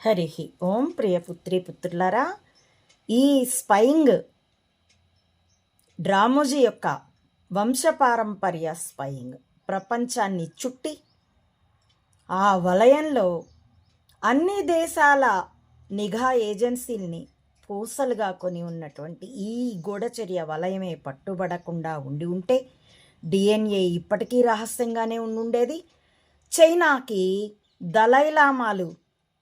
హరి ఓం ప్రియపుత్రి పుత్రులారా, ఈ స్పయింగ్ డ్రామోజీ యొక్క వంశపారంపర్య స్పయింగ్ ప్రపంచాన్ని చుట్టి ఆ వలయంలో అన్ని దేశాల నిఘా ఏజెన్సీల్ని పూసలుగా కొని ఉన్నటువంటి ఈ గూఢచర్య వలయమే పట్టుబడకుండా ఉంటే డిఎన్ఏ ఇప్పటికీ రహస్యంగానే ఉండుండేది. చైనాకి దలైలామాలు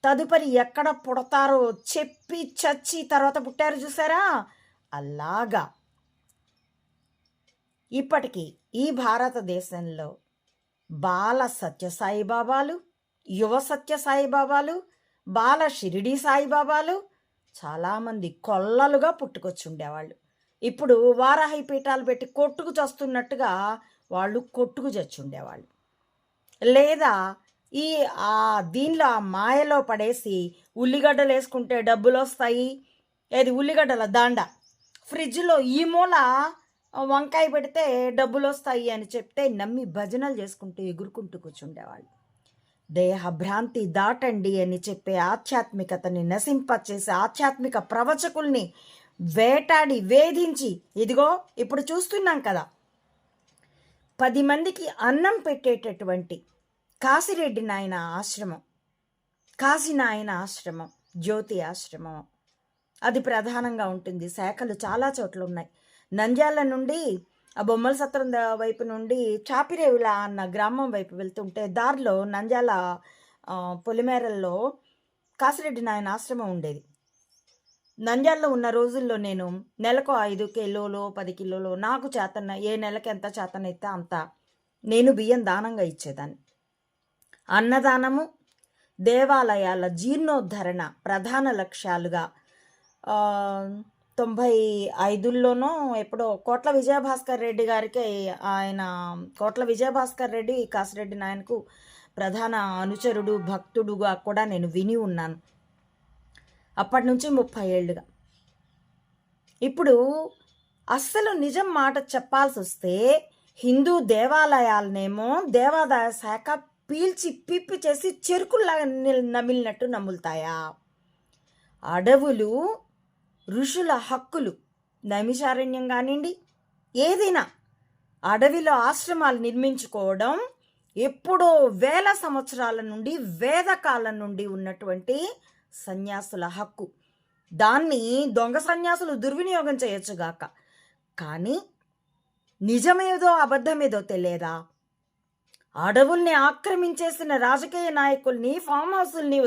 తదుపరి ఎక్కడ పుడతారో చెప్పి చచ్చి తర్వాత పుట్టారు చూసారా, అలాగా ఇప్పటికీ ఈ భారతదేశంలో బాల సత్యసాయిబాబాలు, యువ సత్యసాయిబాబాలు, బాల షిరిడి సాయిబాబాలు చాలామంది కొల్లలుగా పుట్టుకొచ్చి ఉండేవాళ్ళు. ఇప్పుడు వారాహి పీఠాలు పెట్టి కొట్టుకు చస్తున్నట్టుగా వాళ్ళు కొట్టుకు చచ్చుండేవాళ్ళు. లేదా దీనిలో ఆ మాయలో పడేసి ఉల్లిగడ్డలు వేసుకుంటే డబ్బులు వస్తాయి, ఏది ఉల్లిగడ్డల దాండ, ఫ్రిడ్జ్లో ఈ మూల వంకాయ పెడితే డబ్బులు వస్తాయి అని చెప్తే నమ్మి భజనలు చేసుకుంటూ ఎగురుకుంటూ కూర్చుండేవాళ్ళు. దేహభ్రాంతి దాటండి అని చెప్పే ఆధ్యాత్మికతని నశింపచేసే ఆధ్యాత్మిక ప్రవచకుల్ని వేటాడి వేధించి, ఇదిగో ఇప్పుడు చూస్తున్నాం కదా, 10 మందికి అన్నం పెట్టేటటువంటి కాశిరెడ్డి నాయన ఆశ్రమం, కాశీనాయన ఆశ్రమం, జ్యోతి ఆశ్రమం, అది ప్రధానంగా ఉంటుంది. శాఖలు చాలా చోట్ల ఉన్నాయి. నంద్యాల నుండి ఆ బొమ్మల సత్రం వైపు నుండి చాపిరేవుల అన్న గ్రామం వైపు వెళ్తుంటే దారిలో నంద్యాల పొలిమేరల్లో కాశిరెడ్డి నాయన ఆశ్రమం ఉండేది. నంద్యాలలో ఉన్న రోజుల్లో నేను నెలకు 5 కిలోలు 10 కిలోలు నాకు చేతన, ఏ నెలకి ఎంత చేతనైతే అంత నేను బియ్యం దానంగా ఇచ్చేదాన్ని. అన్నదానము, దేవాలయాల జీర్ణోద్ధరణ ప్రధాన లక్ష్యాలుగా 95లోనో ఎప్పుడో కోట్ల విజయభాస్కర్ రెడ్డి గారికి, ఆయన కోట్ల విజయభాస్కర్ రెడ్డి కాశిరెడ్డి నాయనకు ప్రధాన అనుచరుడు భక్తుడుగా కూడా నేను విని ఉన్నాను. అప్పటి నుంచి 30 ఏళ్ళుగా. ఇప్పుడు అస్సలు నిజం మాట చెప్పాల్సి వస్తే హిందూ దేవాలయాలనేమో దేవాదాయ శాఖ పీల్చి పిప్పి చేసి చెరుకుల్లా నమిలినట్టు నములుతాయా? అడవులు, ఋషుల హక్కులు, నైమిషారణ్యం కానివ్వండి, ఏదైనా అడవిలో ఆశ్రమాలు నిర్మించుకోవడం ఎప్పుడో వేల సంవత్సరాల నుండి, వేదకాలం నుండి ఉన్నటువంటి సన్యాసుల హక్కు. దాన్ని దొంగ సన్యాసులు దుర్వినియోగం చేయొచ్చుగాక, కానీ నిజమేదో అబద్ధమేదో తెలియదా? అడవుల్ని ఆక్రమించేసిన రాజకీయ నాయకుల్ని, ఫామ్ హౌసుల్ని